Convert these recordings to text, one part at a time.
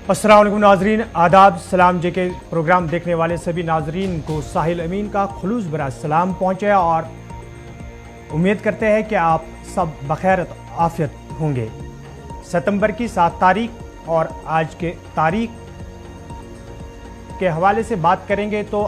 अस्सलाम वालेकुम नाजरीन, आदाब सलाम। जे के प्रोग्राम देखने वाले सभी नाजरीन को साहिल अमीन का खुलूस भरा सलाम पहुँचे और उम्मीद करते हैं कि आप सब बखैर आफियत होंगे। सितंबर की 7 तारीख और आज के तारीख के हवाले से बात करेंगे तो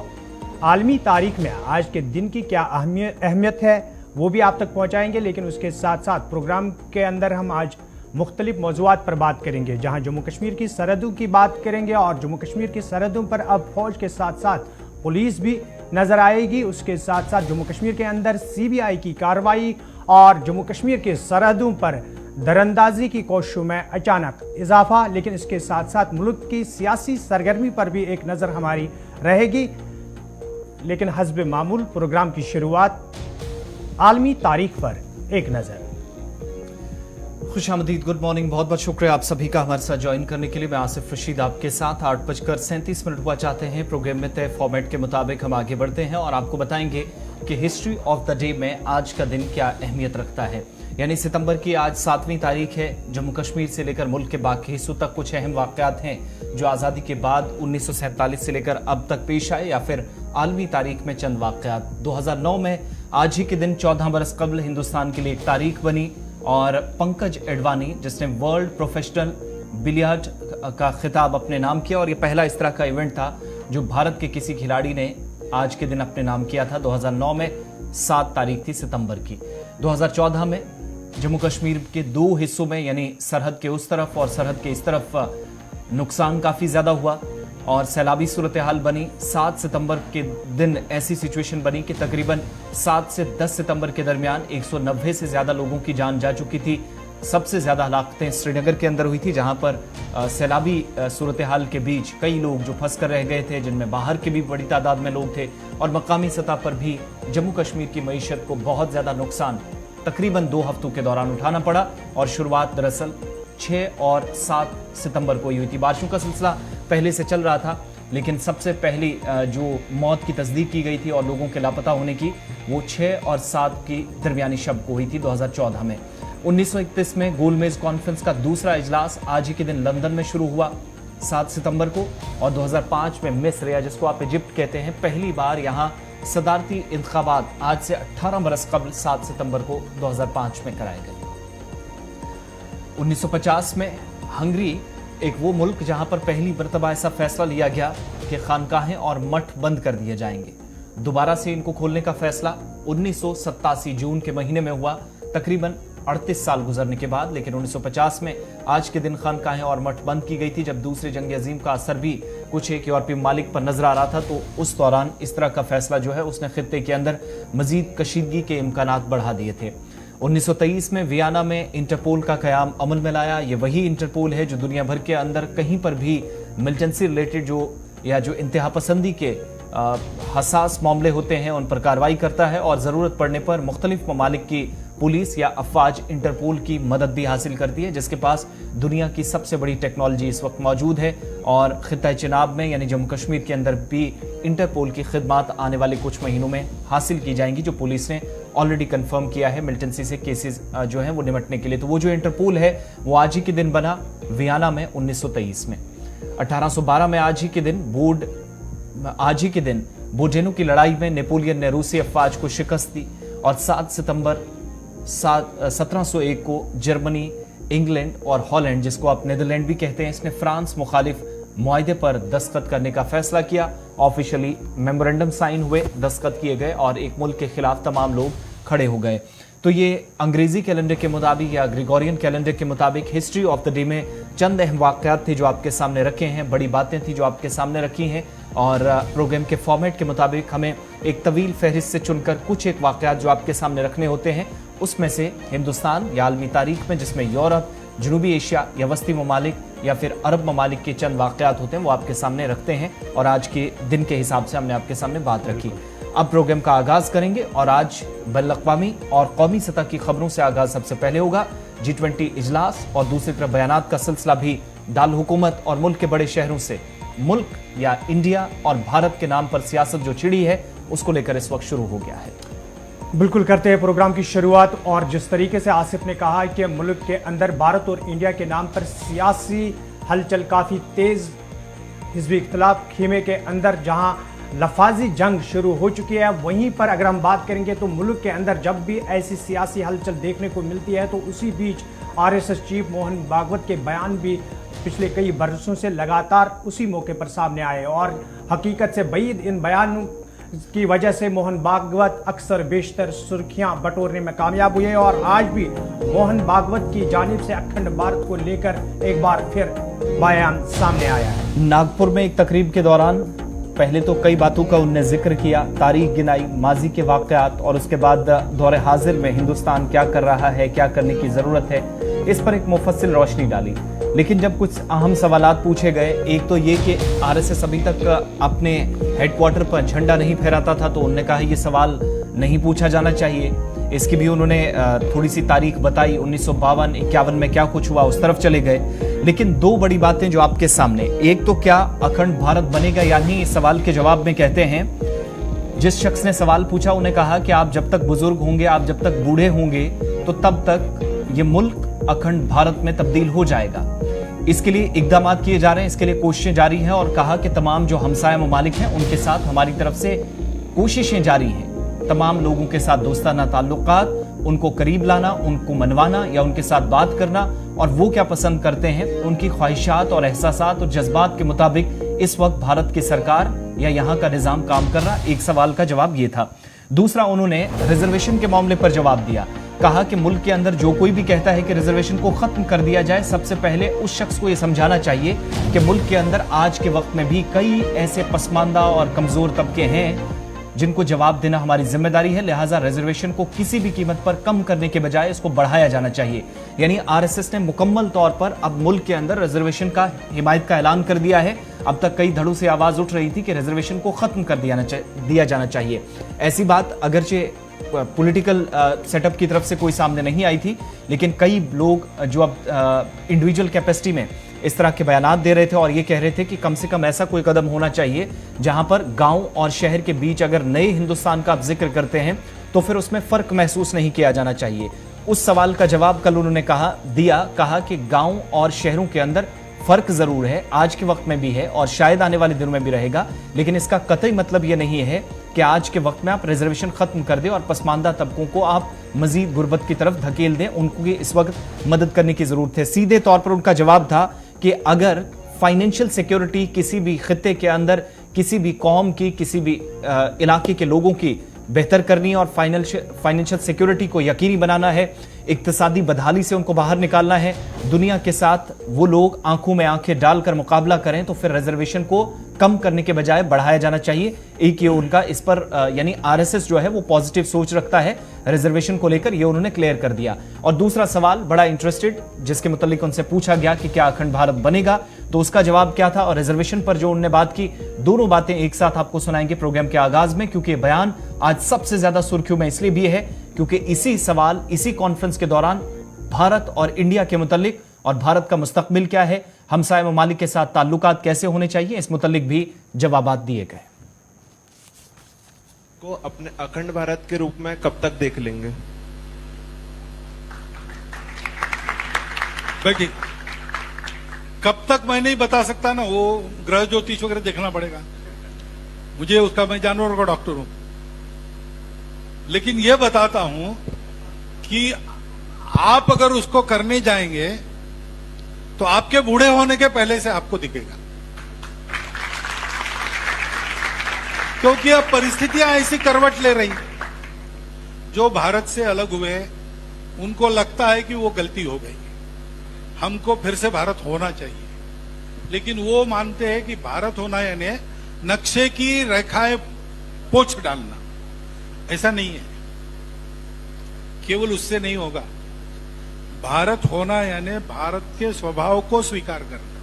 आलमी तारीख में आज के दिन की क्या अहमियत है वो भी आप तक पहुँचाएँगे। लेकिन उसके साथ साथ प्रोग्राम के अंदर हम आज मुख्तलिफ मौज़ूआत पर बात करेंगे, जहां जम्मू कश्मीर की सरहदों की बात करेंगे और जम्मू कश्मीर की सरहदों पर अब फौज के साथ साथ पुलिस भी नज़र आएगी। उसके साथ साथ जम्मू कश्मीर के अंदर CBI की कार्रवाई और जम्मू कश्मीर के सरहदों पर दरअंदाजी की कोशिशों में अचानक इजाफा। लेकिन इसके साथ साथ मुल्क की सियासी सरगर्मी पर भी एक नज़र हमारी रहेगी। लेकिन हस्ब मामूल प्रोग्राम की शुरुआत आलमी तारीख पर एक नज़र। खुशामदीद, गुड मॉर्निंग, बहुत बहुत शुक्रिया आप सभी का हमारे साथ ज्वाइन करने के लिए। मैं आसिफ रशीद आपके साथ 8:37 हुआ चाहते हैं। प्रोग्राम में तय फॉर्मेट के मुताबिक हम आगे बढ़ते हैं और आपको बताएंगे कि हिस्ट्री ऑफ द डे में आज का दिन क्या अहमियत रखता है। यानी सितंबर की आज 7वीं तारीख है। जम्मू कश्मीर से लेकर मुल्क के बाकी हिस्सों तक कुछ अहम वाक़यात हैं जो आज़ादी के बाद 1947 से लेकर अब तक पेश आए, या फिर आलमी तारीख में चंद वाक़यात। 2009 में आज ही के दिन 14 बरस कबल हिंदुस्तान के लिए एक तारीख बनी और पंकज एडवाणी, जिसने वर्ल्ड प्रोफेशनल बिलियर्ड का खिताब अपने नाम किया, और ये पहला इस तरह का इवेंट था जो भारत के किसी खिलाड़ी ने आज के दिन अपने नाम किया था। 2009 में 7 तारीख थी सितंबर की। 2014 में जम्मू कश्मीर के 2 हिस्सों में, यानी सरहद के उस तरफ और सरहद के इस तरफ नुकसान काफ़ी ज़्यादा हुआ और सैलाबी सूरत हाल बनी। 7 सितंबर के दिन ऐसी सिचुएशन बनी कि तकरीबन 7 से 10 सितंबर के दरमियान 190 से ज़्यादा लोगों की जान जा चुकी थी। सबसे ज़्यादा हलाकतें श्रीनगर के अंदर हुई थी, जहां पर सैलाबी सूरत हाल के बीच कई लोग जो फंस कर रह गए थे, जिनमें बाहर के भी बड़ी तादाद में लोग थे, और मकामी सतह पर भी जम्मू कश्मीर की मईशत को बहुत ज़्यादा नुकसान तकरीबन 2 हफ्तों के दौरान उठाना पड़ा। और शुरुआत दरअसल 6 और 7 सितंबर को हुई थी। बारिशों का सिलसिला पहले से चल रहा था, लेकिन सबसे पहली जो मौत की तस्दीक की गई थी और लोगों के लापता होने की, वो 6 और 7 की दरमियानी शब को हुई थी 2014 में। 1931 में गोलमेज कॉन्फ्रेंस का दूसरा इजलास आज ही के दिन लंदन में शुरू हुआ 7 सितंबर को। और 2005 में मिस्र, या जिसको आप इजिप्ट कहते हैं, पहली बार यहाँ सदारती इंतखाबात आज से 18 बरस कबल 7 सितंबर को 2005 में कराए गए। 1950 में हंगरी एक वो मुल्क जहां पर पहली मरतबा ऐसा फैसला लिया गया कि खानकाहें और मठ बंद कर दिए जाएंगे। दोबारा से इनको खोलने का फैसला 1987 जून के महीने में हुआ, तकरीबन 38 साल गुजरने के बाद। लेकिन 1950 में आज के दिन खानकाहें और मठ बंद की गई थी, जब दूसरे जंग अजीम का असर भी कुछ एक यूरोपीय ममालिक पर नजर आ रहा था। तो उस दौरान इस तरह का फैसला जो है उसने खित्ते के अंदर मजीद कशीदगी के इम्कानात बढ़ा दिए थे। 1923 में वियना में इंटरपोल का कयाम अमल में लाया। ये वही इंटरपोल है जो दुनिया भर के अंदर कहीं पर भी मिलिटेंसी रिलेटेड जो इंतहा पसंदी के हसास मामले होते हैं उन पर कार्रवाई करता है, और ज़रूरत पड़ने पर मुख्तलिफ ममालिक की पुलिस या अफवाज इंटरपोल की मदद भी हासिल करती है, जिसके पास दुनिया की सबसे बड़ी टेक्नोलॉजी इस वक्त मौजूद है। और खित्ता चिनाब में यानी जम्मू कश्मीर के अंदर भी इंटरपोल की खिदमात आने वाले कुछ महीनों में हासिल की जाएंगी, जो पुलिस ने ऑलरेडी कंफर्म किया है मिलिटेंसी से केसेस जो हैं वो निपटने के लिए। तो वो जो इंटरपोल है वो आज ही के दिन बना वियना में 1923 में। 1812 में आज ही के दिन बोर्डेनो की लड़ाई में नेपोलियन ने रूसी अफवाज को शिकस्त दी, और 7 सितंबर 1701 को जर्मनी, इंग्लैंड और हॉलैंड, जिसको आप नीदरलैंड भी कहते हैं, इसने फ्रांस मुखालिफ मुआहदे पर दस्तखत करने का फैसला किया। ऑफिशियली मेमोरेंडम साइन हुए, दस्तखत किए गए, और एक मुल्क के खिलाफ तमाम लोग खड़े हो गए। तो ये अंग्रेजी कैलेंडर के मुताबिक या ग्रेगोरियन कैलेंडर के मुताबिक हिस्ट्री ऑफ द डे में चंद अहम वाक़यात थे जो आपके सामने रखे हैं, बड़ी बातें थी जो आपके सामने रखी हैं। और प्रोग्राम के फॉर्मेट के मुताबिक हमें एक तवील फहरिस्त से चुनकर कुछ एक वाक़यात जो आपके सामने रखने होते हैं, उसमें से हिंदुस्तान या आलमी तारीख में, जिसमें यूरोप, जनूबी एशिया या वस्ती ममालिक या फिर अरब ममालिक के चंद वाक़यात होते हैं, वो आपके सामने रखते हैं। और आज के दिन के हिसाब से हमने आपके सामने बात रखी। अब प्रोग्राम का आगाज करेंगे, और आज बैनुल-अक़वामी और कौमी सतह की खबरों से आगाज सबसे पहले होगा। G20 इजलास और दूसरी तरफ बयानात का सिलसिला भी दारुल हुकूमत और मुल्क के बड़े शहरों से। मुल्क या इंडिया और भारत के नाम पर सियासत जो छिड़ी है उसको लेकर इस वक्त शुरू हो गया है। बिल्कुल करते हैं प्रोग्राम की शुरुआत। और जिस तरीके से आसिफ ने कहा कि मुल्क के अंदर भारत और इंडिया के नाम पर सियासी हलचल काफ़ी तेज़ हिज़्बी इख्तिलाफ खेमे के अंदर जहां लफाजी जंग शुरू हो चुकी है, वहीं पर अगर हम बात करेंगे तो मुल्क के अंदर जब भी ऐसी सियासी हलचल देखने को मिलती है तो उसी बीच आरएसएस चीफ मोहन भागवत के बयान भी पिछले कई बरसों से लगातार उसी मौके पर सामने आए और हकीकत से बाइद इन बयानों की वजह से मोहन भागवत अक्सर बेशतर सुर्खियां बटोरने में कामयाब हुए और आज भी मोहन भागवत की जानिब से अखंड भारत को लेकर एक बार फिर बयान सामने आया है। नागपुर में एक तकरीब के दौरान पहले तो कई बातों का उनने जिक्र किया, तारीख गिनाई, माजी के वाकयात और उसके बाद दौरे हाजिर में हिंदुस्तान क्या कर रहा है, क्या करने की जरूरत है, इस पर एक मुफस्सिल रोशनी डाली। लेकिन जब कुछ अहम सवालात पूछे गए, एक तो ये कि आरएसएस अभी तक अपने हेडक्वार्टर पर झंडा नहीं फहराता था, तो उन्होंने कहा ये सवाल नहीं पूछा जाना चाहिए। इसकी भी उन्होंने थोड़ी सी तारीख बताई, 1952-51 में क्या कुछ हुआ, उस तरफ चले गए। लेकिन दो बड़ी बातें जो आपके सामने, एक तो क्या अखंड भारत बनेगा या नहीं, इस सवाल के जवाब में कहते हैं, जिस शख्स ने सवाल पूछा उन्हें कहा कि आप जब तक बुजुर्ग होंगे, आप जब तक बूढ़े होंगे, तो तब तक ये मुल्क अखंड भारत में तब्दील हो जाएगा। इसके लिए इकदाम किए जा रहे हैं, इसके लिए कोशिशें जारी हैं और कहा कि तमाम जो हमसाया ममालिक हैं उनके साथ हमारी तरफ से कोशिशें जारी हैं, तमाम लोगों के साथ दोस्ताना ताल्लुकात, उनको करीब लाना, उनको मनवाना या उनके साथ बात करना और वो क्या पसंद करते हैं, उनकी ख्वाहिशात और एहसासात और जज्बात के मुताबिक इस वक्त भारत की सरकार या यहाँ का निजाम काम कर रहा। एक सवाल का जवाब ये था। दूसरा, उन्होंने रिजर्वेशन के मामले पर जवाब दिया, कहा कि मुल्क के अंदर जो कोई भी कहता है कि रिजर्वेशन को खत्म कर दिया जाए, सबसे पहले उस शख्स को यह समझाना चाहिए कि मुल्क के अंदर आज के वक्त में भी कई ऐसे पसमानदा और कमजोर तबके हैं जिनको जवाब देना हमारी जिम्मेदारी है। लिहाजा रिजर्वेशन को किसी भी कीमत पर कम करने के बजाय इसको बढ़ाया जाना चाहिए। यानी आरएसएस ने मुकम्मल तौर पर अब मुल्क के अंदर रिजर्वेशन का हिमायत का ऐलान कर दिया है। अब तक कई धड़ों से आवाज उठ रही थी कि रिजर्वेशन को खत्म कर दिया जाना चाहिए। ऐसी बात अगरचे पॉलिटिकल सेटअप की तरफ से कोई सामने नहीं आई थी, लेकिन कई लोग जो अब इंडिविजुअल कैपेसिटी में इस तरह के बयानात दे रहे थे और ये कह रहे थे कि कम से कम ऐसा कोई कदम होना चाहिए जहां पर गांव और शहर के बीच अगर नए हिंदुस्तान का आप जिक्र करते हैं तो फिर उसमें फर्क महसूस नहीं किया जाना चाहिए। उस सवाल का जवाब कल उन्होंने कहा कि गांव और शहरों के अंदर फर्क जरूर है, आज के वक्त में भी है और शायद आने वाले दिनों में भी रहेगा, लेकिन इसका कतई मतलब यह नहीं है कि आज के वक्त में आप रिजर्वेशन खत्म कर दें और पसमानदा तबकों को आप मजीद गुर्बत की तरफ धकेल दें। उनको इस वक्त मदद करने की जरूरत है। सीधे तौर पर उनका जवाब था कि अगर फाइनेंशियल सिक्योरिटी किसी भी खित्ते के अंदर, किसी भी कौम की, किसी भी इलाके के लोगों की बेहतर करनी है और फाइनेंशियल सिक्योरिटी को यकीनी बनाना है, इक्तिसादी बदहाली से उनको बाहर निकालना है, दुनिया के साथ वो लोग आंखों में आंखें डालकर मुकाबला करें, तो फिर रिजर्वेशन को कम करने के बजाय बढ़ाया जाना चाहिए। एक ये उनका इस पर यानी आरएसएस जो है वो पॉजिटिव सोच रखता है रिजर्वेशन को लेकर, ये उन्होंने क्लियर कर दिया। और दूसरा सवाल बड़ा इंटरेस्टेड, जिसके मुतालिक उनसे पूछा गया कि क्या अखंड भारत बनेगा, तो उसका जवाब क्या था और रिजर्वेशन पर जो उन्होंने बात की, दोनों बातें एक साथ आपको सुनाएंगे प्रोग्राम के आगाज में, क्योंकि बयान आज सबसे ज्यादा सुर्खियों में इसलिए भी है क्योंकि इसी सवाल, इसी कॉन्फ्रेंस के दौरान भारत और इंडिया के मुतालिक और भारत का मुस्तकबिल क्या है, हमसाय ममालिक के साथ ताल्लुकात कैसे होने चाहिए, इस मुतालिक भी जवाबात दिए गए। को अपने अखंड भारत के रूप में कब तक देख लेंगे? बैठिए, कब तक मैं नहीं बता सकता ना, वो ग्रह ज्योतिष वगैरह देखना पड़ेगा मुझे, उसका मैं जानवरों का डॉक्टर हूं। लेकिन यह बताता हूं कि आप अगर उसको करने जाएंगे तो आपके बूढ़े होने के पहले से आपको दिखेगा, क्योंकि अब परिस्थितियां ऐसी करवट ले रही। जो भारत से अलग हुए उनको लगता है कि वो गलती हो गई, हमको फिर से भारत होना चाहिए, लेकिन वो मानते हैं कि भारत होना यानी नक्शे की रेखाएं पोंछ डालना। ऐसा नहीं है, केवल उससे नहीं होगा। भारत होना यानी भारत के स्वभाव को स्वीकार करना।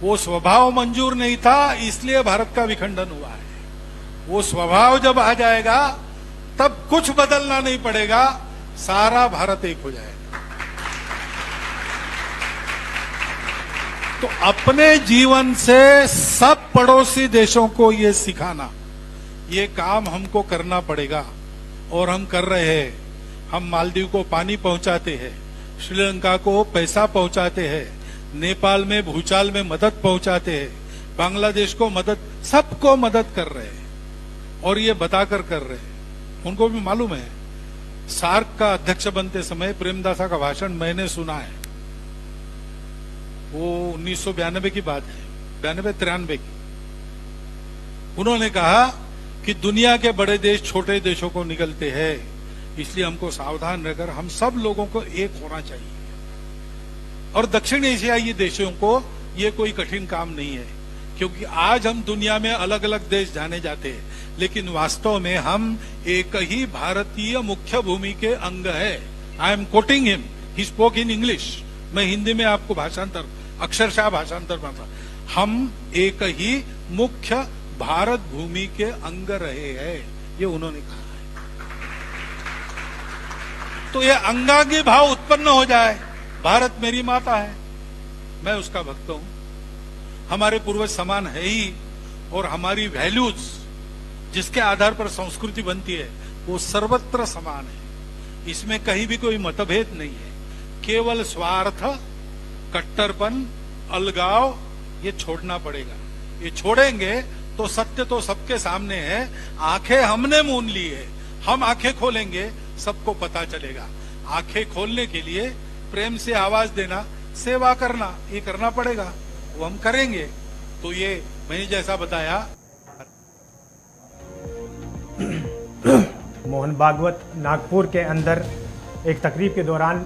वो स्वभाव मंजूर नहीं था, इसलिए भारत का विखंडन हुआ है। वो स्वभाव जब आ जाएगा तब कुछ बदलना नहीं पड़ेगा, सारा भारत एक हो जाएगा। तो अपने जीवन से सब पड़ोसी देशों को ये सिखाना, ये काम हमको करना पड़ेगा और हम कर रहे हैं। हम मालदीव को पानी पहुंचाते हैं, श्रीलंका को पैसा पहुंचाते हैं, नेपाल में भूचाल में मदद पहुंचाते हैं, बांग्लादेश को मदद, सबको मदद कर रहे हैं और ये बताकर कर रहे हैं। उनको भी मालूम है। सार्क का अध्यक्ष बनते समय प्रेमदासा का भाषण मैंने सुना है, वो 1992 की बात है, 92-93 की। उन्होंने कहा कि दुनिया के बड़े देश छोटे देशों को निगलते हैं, इसलिए हमको सावधान रहकर हम सब लोगों को एक होना चाहिए। और दक्षिण एशियाई देशों को ये कोई कठिन काम नहीं है, क्योंकि आज हम दुनिया में अलग अलग देश जाने जाते हैं, लेकिन वास्तव में हम एक ही भारतीय मुख्य भूमि के अंग है। I am quoting him, he spoke in English, मैं हिंदी में आपको भाषांतर, अक्षरशः भाषांतर करता। हम एक ही मुख्य भारत भूमि के अंग रहे हैं, ये उन्होंने कहा है। तो ये अंगांगी भाव उत्पन्न हो जाए, भारत मेरी माता है, मैं उसका भक्त हूं, हमारे पूर्वज समान है ही, और हमारी वैल्यूज जिसके आधार पर संस्कृति बनती है वो सर्वत्र समान है। इसमें कहीं भी कोई मतभेद नहीं है। केवल स्वार्थ, कट्टरपन, अलगाव ये छोड़ना पड़ेगा। ये छोड़ेंगे तो सत्य तो सबके सामने है। आंखें हमने मूंद ली है, हम आंखें खोलेंगे सबको पता चलेगा। आंखें खोलने के लिए प्रेम से आवाज देना, सेवा करना, ये करना पड़ेगा, वो हम करेंगे। तो ये मैंने जैसा बताया, मोहन भागवत नागपुर के अंदर एक तकरीब के दौरान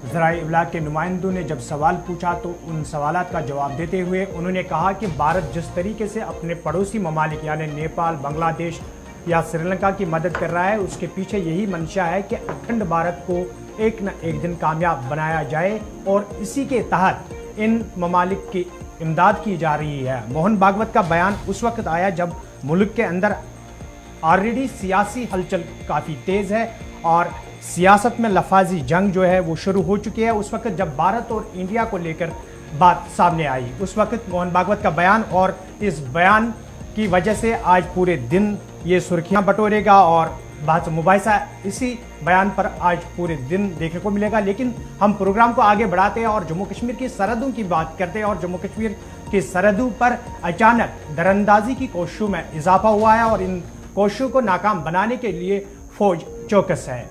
ज़राए इब्लाग के नुमाइंदों ने जब सवाल पूछा तो उन सवालात का जवाब देते हुए उन्होंने कहा कि भारत जिस तरीके से अपने पड़ोसी ममालिक यानी नेपाल, बांग्लादेश या श्रीलंका की मदद कर रहा है, उसके पीछे यही मंशा है कि अखंड भारत को एक न एक दिन कामयाब बनाया जाए, और इसी के तहत इन ममालिक की इमदाद की जा रही है। मोहन भागवत का बयान उस वक्त आया जब मुल्क के अंदर ऑलरेडी सियासी हलचल काफ़ी तेज़ है और सियासत में लफाजी जंग जो है वो शुरू हो चुकी है। उस वक्त जब भारत और इंडिया को लेकर बात सामने आई, उस वक्त मोहन भागवत का बयान, और इस बयान की वजह से आज पूरे दिन ये सुर्खियां बटोरेगा और बात मुबाहिसा इसी बयान पर आज पूरे दिन देखने को मिलेगा। लेकिन हम प्रोग्राम को आगे बढ़ाते हैं और जम्मू कश्मीर की सरहदों की बात करते हैं। और जम्मू कश्मीर की सरहदों पर अचानक दरअंदाजी की कोशिशों में इजाफा हुआ है और इन कोशिशों को नाकाम बनाने के लिए फौज चौकस है।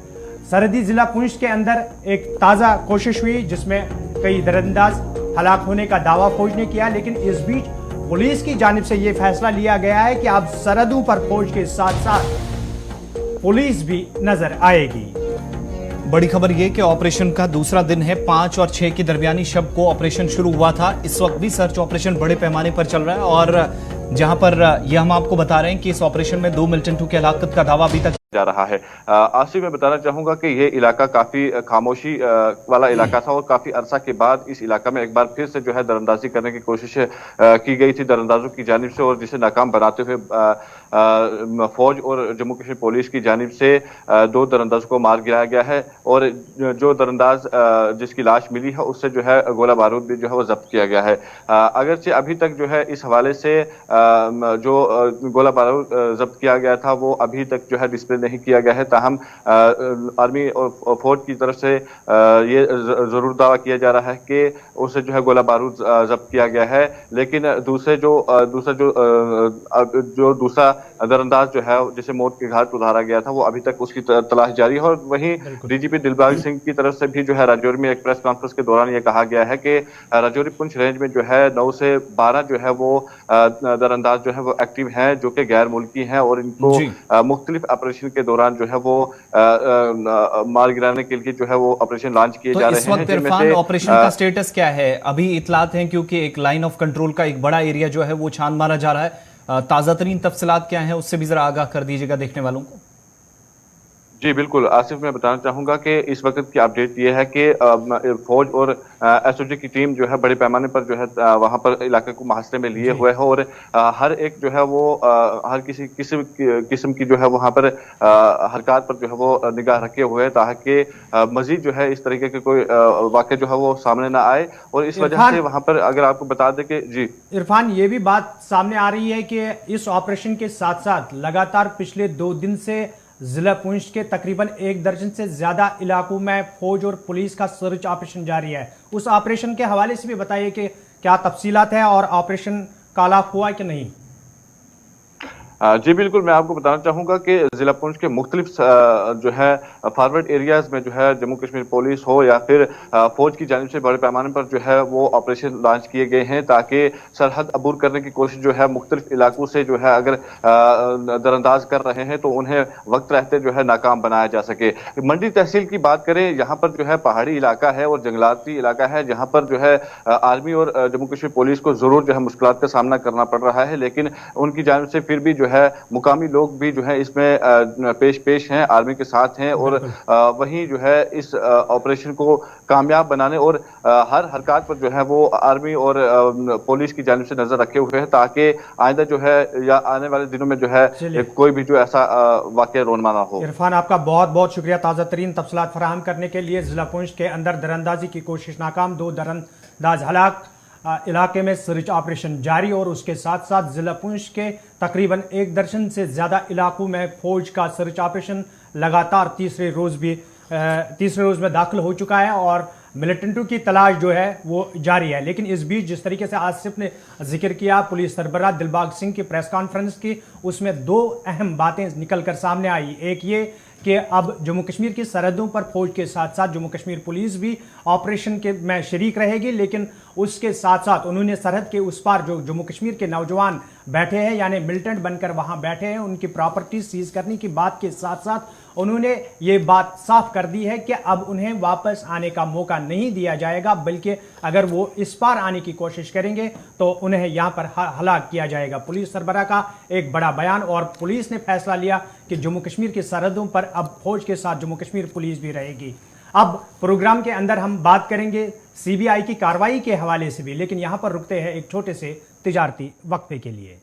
सरहदी जिला पुंछ के अंदर एक ताज़ा कोशिश हुई जिसमें कई दरअंदाज हलाक होने का दावा फौज ने किया, लेकिन इस बीच पुलिस की जानिब से यह फैसला लिया गया है कि अब सरहदों पर फौज के साथ साथ पुलिस भी नजर आएगी। बड़ी खबर यह कि ऑपरेशन का दूसरा दिन है। 5 और 6 की दरमियानी शब को ऑपरेशन शुरू हुआ था। इस वक्त भी सर्च ऑपरेशन बड़े पैमाने पर चल रहा है और जहां पर यह हम आपको बता रहे हैं कि इस ऑपरेशन में 2 मिलिटेंटों की हलाकत का दावा अभी तक जा रहा है। आसिफ, मैं बताना चाहूंगा कि ये इलाका काफी खामोशी वाला इलाका था और काफी अरसा के बाद इस इलाका में एक बार फिर से जो है दरअंदाजी करने की कोशिश की गई थी दरअंदाजों की जानिब से, और जिसे नाकाम बनाते हुए फौज और जम्मू कश्मीर पुलिस की जानिब से 2 दरअंदाजों को मार गिराया गया है। और जो दरअंदाज जिसकी लाश मिली है उससे जो है गोला बारूद भी जो है वो जब्त किया गया है। अगरचे अभी तक जो है इस हवाले से जो गोला बारूद जब्त किया गया था वो अभी तक जो है डिस्प्ले नहीं किया गया है, ताहम आर्मी और फौज की तरफ से ये जरूर दावा किया जा रहा है कि उसे जो है गोला बारूद जब्त किया गया है। लेकिन दूसरा दरअंदाज जो है जिसे मौत के घाट उतारा गया था वो अभी तक उसकी तलाश जारी है। और वहीं डीजीपी दिलबाग सिंह की तरफ से भी जो है राजौरी में एक प्रेस कॉन्फ्रेंस के दौरान ये कहा गया है कि राजौरी पुंछ रेंज में जो है 9 से 12 जो है वो दरअंदाज जो है वो एक्टिव हैं जो कि गैर मुल्की हैं और इनको मुख्तलिफ ऑपरेशन के दौरान जो है वो मार गिराने के लिए जो है वो ऑपरेशन लॉन्च किए जा रहे हैं। इस वक्त इरफान ऑपरेशन का स्टेटस क्या है? अभी इतलात हैं क्योंकि एक लाइन ऑफ कंट्रोल का एक बड़ा एरिया जो है वो छान मारा जा रहा है। ताजा तरीन तफसीलात क्या है उससे भी जरा आगाह कर दीजिएगा देखने वालों को। जी बिल्कुल आसिफ, मैं बताना चाहूंगा कि इस वक्त की अपडेट ये है कि फौज और एसओजी की टीम जो है बड़े पैमाने पर जो है वहां पर इलाके को मुहासरे में लिए हुए है और हर एक जो है वो हर किसी किस्म की जो है वहां पर हरकत पर जो है वो निगाह रखे हुए है ताकि मजीद जो है इस तरीके के कोई वाक़या जो है वो सामने ना आए। और इस वजह से वहां पर अगर आपको बता दें कि जी इरफान, ये भी बात सामने आ रही है कि इस ऑपरेशन के साथ साथ लगातार पिछले 2 दिन से जिला पुंछ के तकरीबन 1 दर्जन से ज्यादा इलाकों में फौज और पुलिस का सर्च ऑपरेशन जारी है। उस ऑपरेशन के हवाले से भी बताइए कि क्या तफसीलात है और ऑपरेशन कामयाब हुआ कि नहीं। जी बिल्कुल, मैं आपको बताना चाहूंगा कि जिला पुंछ के मुख्तलिफ जो है फॉरवर्ड एरियाज में जो है जम्मू कश्मीर पुलिस हो या फिर फौज की जानिब से बड़े पैमाने पर जो है वो ऑपरेशन लॉन्च किए गए हैं ताकि सरहद अबूर करने की कोशिश जो है मुख्तलिफ इलाकों से जो है अगर दरअंदाज कर रहे हैं तो उन्हें वक्त रहते जो है नाकाम बनाया जा सके। मंडी तहसील की बात करें, यहाँ पर जो है पहाड़ी इलाका है और जंगलाती इलाका है जहाँ पर जो है आर्मी और जम्मू कश्मीर पुलिस को जरूर जो है मुश्किलात का सामना करना पड़ रहा है, लेकिन उनकी जानिब से फिर भी जो है मुकामी लोग भी जो है इसमें पेश हैं, आर्मी के साथ हैं और वहीं जो है इस ऑपरेशन को कामयाब बनाने और हर हरकत पर जो है वो आर्मी और पुलिस की जानिब से नजर रखे हुए हैं ताकि आइंदा जो है या आने वाले दिनों में जो है कोई भी जो ऐसा वाकया रोनमा ना हो। इरफान, आपका बहुत बहुत शुक्रिया ताज़ा तरीन तफसीलात फराहम करने के लिए। जिला पुंछ के अंदर दरअंदाजी की कोशिश नाकाम, 2 दरअंदाज हलाक, इलाके में सर्च ऑपरेशन जारी और उसके साथ साथ जिला पुंछ के तकरीबन 1 दर्जन से ज़्यादा इलाकों में फौज का सर्च ऑपरेशन लगातार तीसरे रोज़ में दाखिल हो चुका है और मिलिटेंटों की तलाश जो है वो जारी है। लेकिन इस बीच जिस तरीके से आसिफ ने जिक्र किया पुलिस सरबराह दिलबाग सिंह की प्रेस कॉन्फ्रेंस की, उसमें 2 अहम बातें निकल कर सामने आई। एक ये कि अब जम्मू कश्मीर की सरहदों पर फौज के साथ साथ जम्मू कश्मीर पुलिस भी ऑपरेशन के में शरीक रहेगी, लेकिन उसके साथ साथ उन्होंने सरहद के उस पार जो जम्मू कश्मीर के नौजवान बैठे हैं यानी मिलिटेंट बनकर वहां बैठे हैं उनकी प्रॉपर्टी सीज करने की बात के साथ साथ उन्होंने ये बात साफ कर दी है कि अब उन्हें वापस आने का मौका नहीं दिया जाएगा, बल्कि अगर वो इस पार आने की कोशिश करेंगे तो उन्हें यहां पर हलाक किया जाएगा। पुलिस सरबराह का एक बड़ा बयान और पुलिस ने फैसला लिया कि जम्मू कश्मीर की सरहदों पर अब फौज के साथ जम्मू कश्मीर पुलिस भी रहेगी। अब प्रोग्राम के अंदर हम बात करेंगे सीबीआई की कार्रवाई के हवाले से भी, लेकिन यहां पर रुकते हैं एक छोटे से तिजारती वक्फे के लिए।